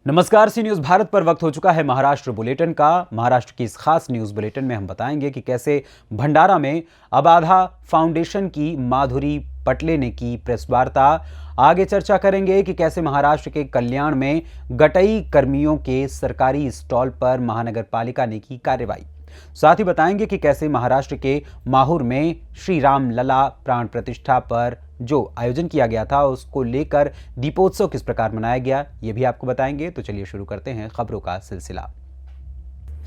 नमस्कार। C news Bharat पर वक्त हो चुका है महाराष्ट्र बुलेटिन का। महाराष्ट्र की इस खास न्यूज़ बुलेटिन में हम बताएंगे कि कैसे भंडारा में अबाधा फाउंडेशन की माधुरी पटले ने की प्रेस वार्ता। आगे चर्चा करेंगे कि कैसे महाराष्ट्र के कल्याण में गटई कर्मियों के सरकारी स्टॉल पर महानगर पालिका ने की कार्रवाई। साथ ही बताएंगे कि कैसे महाराष्ट्र के माहूर में श्री राम लला प्राण प्रतिष्ठा पर जो आयोजन किया गया था उसको लेकर दीपोत्सव किस प्रकार मनाया गया, ये भी आपको बताएंगे। तो चलिए शुरू करते हैं खबरों का सिलसिला।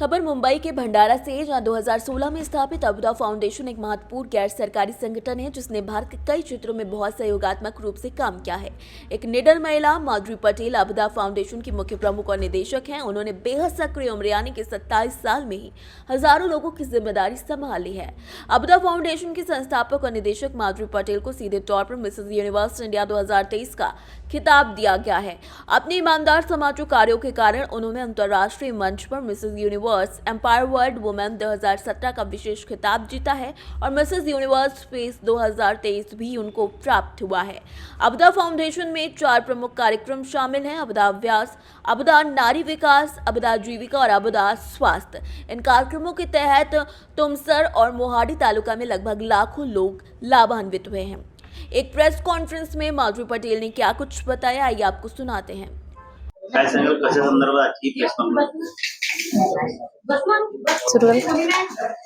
खबर मुंबई के भंडारा से है, जहां 2016 में स्थापित अबुदा फाउंडेशन एक महत्वपूर्ण गैर सरकारी संगठन है जिसने भारत के कई क्षेत्रों में बहुत सहयोगात्मक रूप से काम किया है। एक निडर महिला माधुरी पटेल अबुदा फाउंडेशन की मुख्य प्रमुख और निदेशक हैं। उन्होंने बेहद सक्रिय उम्र यानी कि 27 साल में ही हजारों लोगों की जिम्मेदारी संभाली है। अबुदा फाउंडेशन की संस्थापक और निदेशक माधुरी पटेल को सीधे तौर पर मिसेज यूनिवर्स इंडिया 2023 का खिताब दिया गया है। अपने ईमानदार समाजों कार्यों के कारण उन्होंने अंतर्राष्ट्रीय मंच पर मिसेज यूनिवर्स एम्पावरड वुमेन 2017 का विशेष खिताब जीता है और मिसेज यूनिवर्स फेस 2023 भी उनको प्राप्त हुआ है। अबुदा फाउंडेशन में 4 प्रमुख कार्यक्रम शामिल हैं: अबुदा अभ्यास, अबुदा नारी विकास, अबुदा जीविका और अबुदा स्वास्थ्य। इन कार्यक्रमों के तहत तुमसर और मोहाली तालुका में लगभग लाखों लोग लाभान्वित हुए हैं। एक प्रेस कॉन्फ्रेंस में माधुरी पटेल ने क्या कुछ बताया, आइए आपको सुनाते हैं।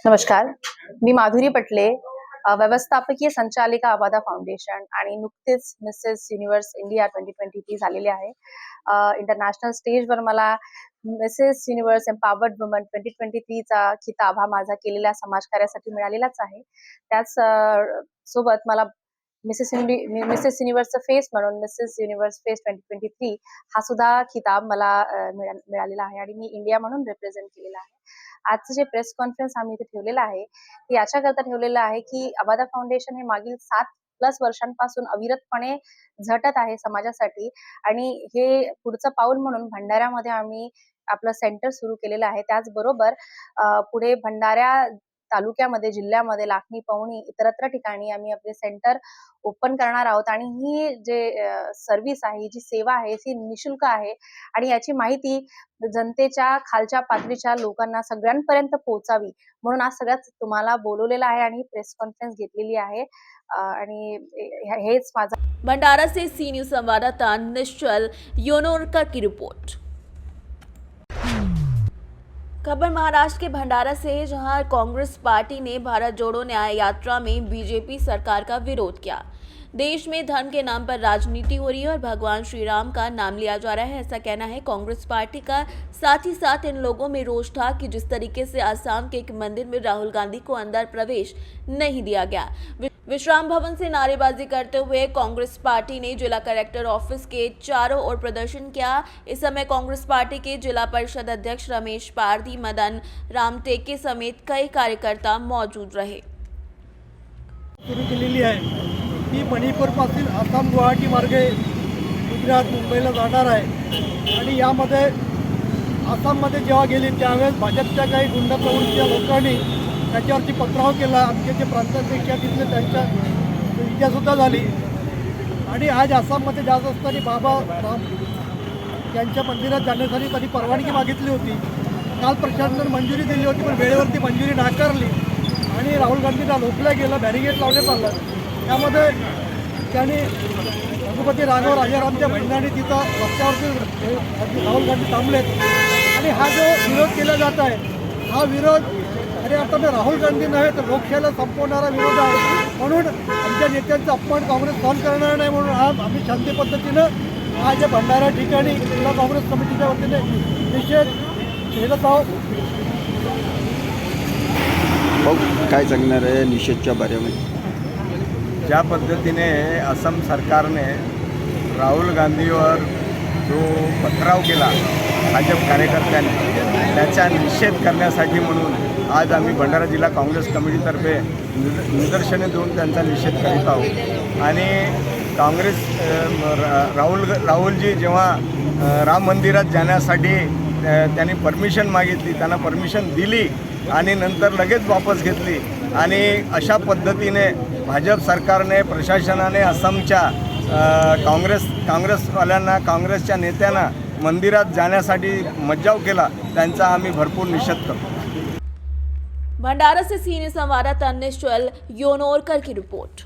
नमस्कार, मी माधुरी पटले, व्यवस्थापकीय संचालिका अबाधा फाउंडेशन आणि नुकतेच मिसेस युनिव्हर्स इंडिया 2023 झालेले आहे। इंटरनॅशनल स्टेजवर मला मिसेस युनिव्हर्स एम्पावर्ड वुमन 2023 चा खिताब हा माझा केलेल्या समाजकार्यासाठी मिळालेलाच आहे। त्याच सोबत मला मिसेस युनिव्हर्सचं फेस म्हणून मिसेस युनिव्हर्स फेस 2023 हा सुद्धा खिताब मला मिळालेला आहे आणि मी इंडिया म्हणून रिप्रेझेंट केलेला आहे। आजचं जे प्रेस कॉन्फरन्स आम्ही इथे ठेवलेलं आहे ते याच्याकरता ठेवलेलं आहे की अबाधा फाउंडेशन हे मागील 7+ वर्षांपासून अविरतपणे झटत आहे समाजासाठी आणि हे पुढचं पाऊल म्हणून भंडाऱ्यामध्ये आम्ही आपलं सेंटर सुरू केलेलं आहे। त्याचबरोबर पुढे भंडारा तालुक्यामध्ये, जिल्ह्यामध्ये, लाखनी, पवनी इतरत्र ठिकाणी आम्ही आपले सेंटर ओपन करणार आहोत आणि ही जे सर्व्हिस आहे, जी सेवा आहे ती निशुल्क आहे आणि याची माहिती जनतेच्या खालच्या पातळीच्या लोकांना सगळ्यांपर्यंत पोहोचावी म्हणून आज सगळ्यात तुम्हाला बोलवलेलं आहे आणि प्रेस कॉन्फरन्स घेतलेली आहे आणि हेच माझा। भंडारा से सी न्यूज संवाददाता निश्चल योनोरकर की रिपोर्ट। खबर महाराष्ट्र के भंडारा से है, जहां कांग्रेस पार्टी ने भारत जोड़ो न्याय यात्रा में बीजेपी सरकार का विरोध किया। देश में धर्म के नाम पर राजनीति हो रही है और भगवान श्री राम का नाम लिया जा रहा है, ऐसा कहना है कांग्रेस पार्टी का। साथ ही साथ इन लोगों में रोष था कि जिस तरीके से आसाम के एक मंदिर में राहुल गांधी को अंदर प्रवेश नहीं दिया गया। विश्राम भवन से नारेबाजी करते हुए कांग्रेस पार्टी ने जिला कलेक्टर ऑफिस के चारों ओर प्रदर्शन किया। इस समय कांग्रेस पार्टी के जिला परिषद अध्यक्ष रमेश पारधी, मदन राम टेके समेत कई कार्यकर्ता मौजूद रहे। सुरू केलेली आहे ती मणिपूरपासून आसाम गुवाहाटी मार्गे गुजरात मुंबईला जाणार आहे आणि यामध्ये आसाममध्ये जेव्हा गेली त्यावेळेस भाजपच्या काही गुंड प्रवृत्तीच्या लोकांनी त्याच्यावरती पथराव केला। आमचे जे प्रांताध्यक्ष तिथले त्यांच्या इजासुद्धा झाली आणि आज आसाममध्ये जात असताना बाबा राम यांच्या मंदिरात जाण्यासाठी त्यांनी परवानगी मागितली होती। काल प्रशासनाने मंजुरी दिली होती पण वेळेवरती मंजुरी नाकारली आणि राहुल गांधींना रोखलं गेलं, बॅरिगेट लावण्यात आलं। त्यामध्ये त्यांनी रघुपती राघव राजारामच्या बहिणाने तिथं रस्त्यावरती राहुल गांधी थांबलेत आणि हा जो विरोध केला जात आहे हा विरोध अरे आता राहुल गांधी नव्हे तर लोकशाहीला संपवणारा विरोध आहे। म्हणून आमच्या नेत्यांचा अपमान काँग्रेस सहन करणार नाही म्हणून आज आम्ही शांती पद्धतीनं आज भंडारा ठिकाणी जिल्हा काँग्रेस कमिटीच्या वतीने निषेध केला आहोत। काय सांगणार आहे निषेधच्या बारेमध्ये? ज्या पद्धतीने असम सरकारने राहुल गांधीवर जो पथराव केला भाजप कार्यकर्त्यांनी त्याचा निषेध करण्यासाठी म्हणून आज आम्ही भंडारा जिल्हा काँग्रेस कमिटीतर्फे निदर्शने देऊन त्यांचा निषेध करीत आहोत। आणि काँग्रेस राहुलजी जेव्हा राम मंदिरात जाण्यासाठी त्यांनी परमिशन मागितली, त्यांना परमिशन दिली आणि नंतर लगेच वापस घेतली आणि अशा पद्धतीने भाजप सरकारने प्रशासनाने असमच्या काँग्रेसवाल्यांना, काँग्रेसच्या नेत्यांना मंदिरात जाण्यासाठी मज्जाव केला त्यांचा आम्ही भरपूर निषेध करतो। भंडारा से सीनियर संवाददाता निश्चल योनोरकर की रिपोर्ट।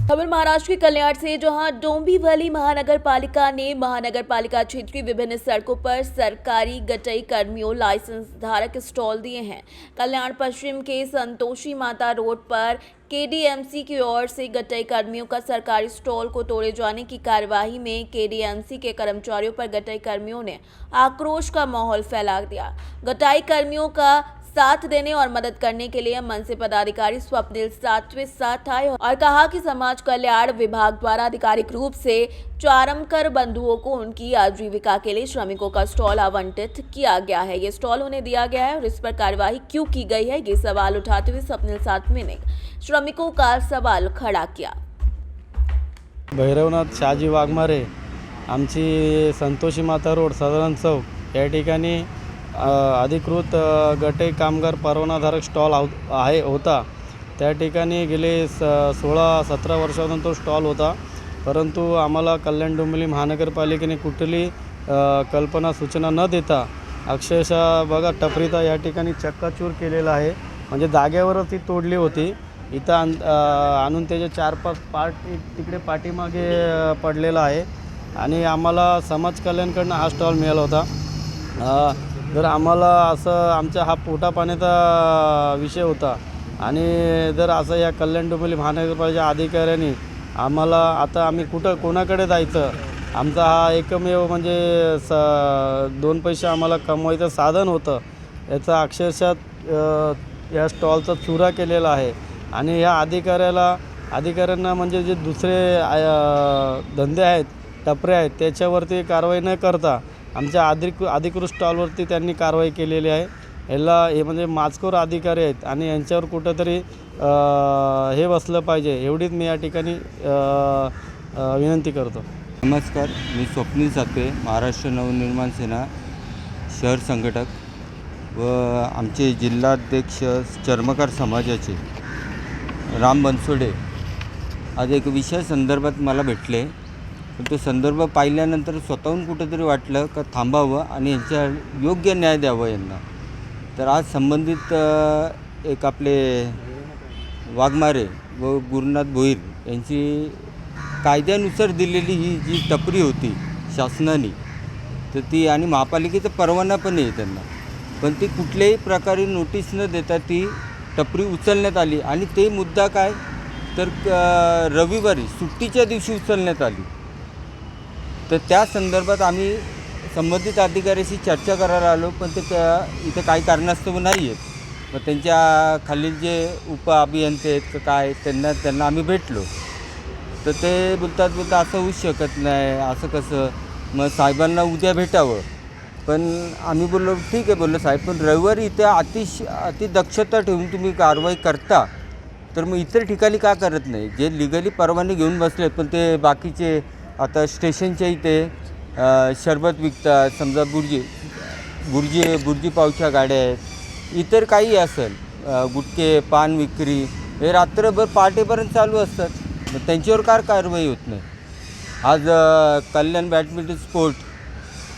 खबर महाराष्ट्र के कल्याण से, जहां डोंबिवली महानगर पालिका ने महानगर पालिका क्षेत्र की विभिन्न सड़कों पर सरकारी गटई कर्मियों लाइसेंस धारक स्टॉल दिए हैं। कल्याण पश्चिम के संतोषी माता रोड पर केडीएमसी की ओर से गटई कर्मियों का सरकारी स्टॉल को तोड़े जाने की कार्यवाही में केडीएमसी के कर्मचारियों पर गटई कर्मियों ने आक्रोश का माहौल फैला दिया। गटाई कर्मियों का साथ देने और मदद करने के लिए मनसे पदाधिकारी स्वप्निल सातवे साथ आए और कहा कि समाज कल्याण विभाग द्वारा आधिकारिक रूप से चारमकर बंधुओं को उनकी आजीविका के लिए श्रमिकों का स्टॉल आवंटित किया गया है। ये स्टॉल उन्हें दिया गया है और इस पर कार्यवाही क्यों की गई है, ये सवाल उठाते हुए स्वप्निल सातवे ने श्रमिकों का सवाल खड़ा किया। भैरवनाथ शहाजी वाघमारे आमची संतोषी माता रोड साधारण चौक या ठिकाणी अधिकृत गटई कामगार परवानाधारक स्टॉल होता। त्या ठिकाणी गेले 16-17 वर्षापासून तो स्टॉल होता, परंतु आम्हाला कल्याण डोंबिवली महानगरपालिकेने कुठली कल्पना सूचना न देता अक्षरशः बघा टपरीता या ठिकाणी चक्काचूर केलेला आहे। म्हणजे जागेवरच ती तोडली होती। इथं आणून त्याचे 4-5 पार्ट तिकडे पाठीमागे पडलेला आहे आणि आम्हाला समाज कल्याणकडनं हा स्टॉल मिळाला होता। जर आम्हाला असं आमच्या हा पोटापाण्याचा विषय होता आणि जर असं या कल्याण डोंबिवली महानगरपालिकेच्या अधिकाऱ्यांनी आम्हाला आता आम्ही कोणाकडे जायचं, आमचा हा एकमेव म्हणजे 2 पैसे आम्हाला कमवायचं साधन होतं, याचा अक्षरशः या स्टॉलचा चुरा केलेला आहे। आणि या अधिकाऱ्यांना म्हणजे जे दुसरे धंदे आहेत, टपरे आहेत, त्याच्यावरती कारवाई न करता आमच्या अधिकृत स्टॉलवरती त्यांनी कारवाई केलेली आहे। हे म्हणजे माचखोर अधिकारी आहेत आणि यांच्यावर कुठंतरी हे बसलं पाहिजे, एवढीच मी या ठिकाणी विनंती करतो। नमस्कार, मी स्वप्नील सातवे, महाराष्ट्र नवनिर्माण सेना शहर संघटक व आमचे जिल्हाध्यक्ष चर्मकार समाजाचे राम बनसोडे आज एक विषय संदर्भात मला भेटले। पण तो संदर्भ पाहिल्यानंतर स्वतःहून कुठंतरी वाटलं का थांबावं आणि यांच्या योग्य न्याय द्यावं यांना। तर आज संबंधित एक आपले वाघमारे व गुरुनाथ भोईर यांची कायद्यानुसार दिलेली ही जी टपरी होती शासनाने, तर ती आणि महापालिकेचा परवाना पण आहे त्यांना, पण ती कुठल्याही प्रकारे नोटीस न देता ती टपरी उचलण्यात आली आणि ते मुद्दा काय तर रविवारी सुट्टीच्या दिवशी उचलण्यात आली। तर त्या संदर्भात आम्ही संबंधित अधिकाऱ्याशी चर्चा करायला आलो, पण ते इथं काही कारणास्तव नाही आहेत। मग त्यांच्या खालील जे उपअभियंते आहेत काय त्यांना आम्ही भेटलो, तर ते बोलतात असं होऊ शकत नाही, असं कसं, मग साहेबांना उद्या भेटावं। पण आम्ही बोललो ठीक आहे, बोललो साहेब, पण रविवारी इथं अति दक्षता ठेवून तुम्ही कारवाई करता, तर मग इतर ठिकाणी का करत नाही? जे लिगली परवाने घेऊन बसलेत, पण ते बाकीचे आता स्टेशनच्या इथे शरबत विकतात, समजा बुर्जी पावच्या गाड्या आहेत, इतर काही असेल, गुटखे पान विक्री हे रात्रभर पहाटेपर्यंत चालू असतात, मग त्यांच्यावर काय कारवाई होत नाही? आज कल्याण बॅडमिंटन स्पोर्ट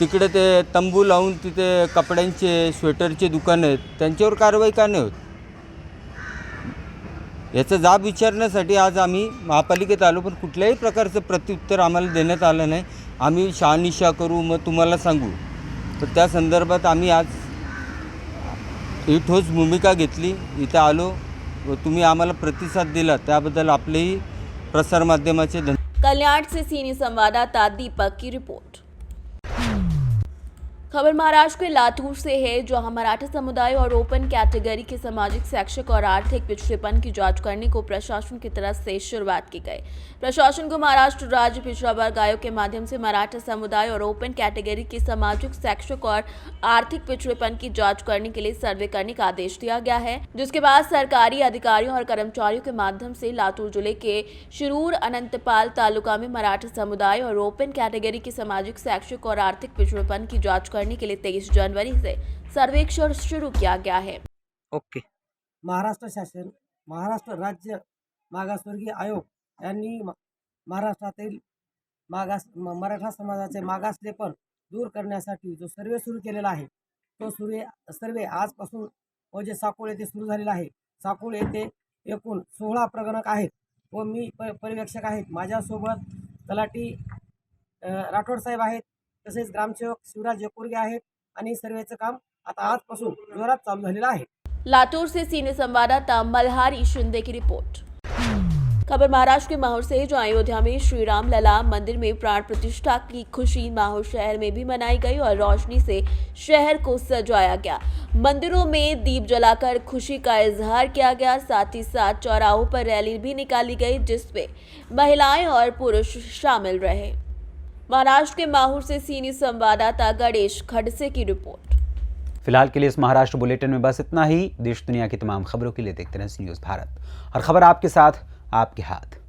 तिकडे ते तंबू लावून तिथे कपड्यांचे स्वेटरचे दुकानं आहेत, त्यांच्यावर कारवाई का नाही होत? याचा जाब विचारण्यासाठी आज आम्ही महापालिकेत आलो, पण कुठल्याही प्रकारचं प्रत्युत्तर आम्हाला देण्यात आलं नाही। आम्ही शहानिशा करू मग तुम्हाला सांगू, तर त्या संदर्भात आम्ही आज ही ठोस भूमिका घेतली, इथं आलो व तुम्ही आम्हाला प्रतिसाद दिला त्याबद्दल आपलेही प्रसारमाध्यमाचे धन्यवाद। कल्याण से सीनियर संवाददाता दीपक की रिपोर्ट। खबर महाराष्ट्र के लातूर से है, जहां मराठा समुदाय और ओपन कैटेगरी के सामाजिक, शैक्षिक और आर्थिक पिछड़ेपन की जांच करने को प्रशासन की तरफ से शुरुआत की गई। प्रशासन को महाराष्ट्र राज्य पिछड़ा वर्ग आयोग के माध्यम से मराठा समुदाय और ओपन कैटेगरी के सामाजिक, शैक्षिक और आर्थिक पिछड़ेपन की जांच करने के लिए सर्वे करने का आदेश दिया गया है, जिसके बाद सरकारी अधिकारियों और कर्मचारियों के माध्यम से लातूर जिले के शिरूर अनंतपाल तालुका में मराठा समुदाय और ओपन कैटेगरी के सामाजिक, शैक्षिक और आर्थिक पिछड़ेपन की जांच करने के लिए 23 जनवरी से सर्वेक्षण शुरू किया गया है। ओके। महाराष्ट्र शासन, महाराष्ट्र राज्य मागासवर्गीय आयोग यांनी महाराष्ट्रातील मराठा समाजाचे मागासलेपण दूर करण्यासाठी जो सर्वे सुरू केलेला आहे तो सर्वे आजपासून ओझे साकोळ येथे सुरू झालेला आहे. साकोळ येथे एकूण 16 प्रगणक आहेत व मी पर्यवेक्षक आहेत. माझ्यासोबत तलाठी राठोड साहेब आहेत, तसेच ग्रामसेवक शिवराज यकुर्गे आहेत आणि सर्वेचं काम आता आजपासून जोरात चालू झालेलं आहे. लातूर से सीनियर संवाददाता मल्हारी शिंदे की रिपोर्ट। खबर महाराष्ट्र के माहौर से, जो अयोध्या में श्री राम लला मंदिर में प्राण प्रतिष्ठा की खुशी माहौर शहर में भी मनाई गई और रोशनी से शहर को सजाया गया। मंदिरों में दीप जलाकर खुशी का इजहार किया गया। साथ ही साथ चौराहों पर रैली भी निकाली गई जिसमें महिलाएं और पुरुष शामिल रहे। महाराष्ट्र के माहौर से सीनियर संवाददाता गणेश खडसे की रिपोर्ट। फिलहाल के लिए इस महाराष्ट्र बुलेटिन में बस इतना ही। देश दुनिया की तमाम खबरों के लिए देखते रहें न्यूज़ भारत। हर खबर आपके साथ, आपके हाथ।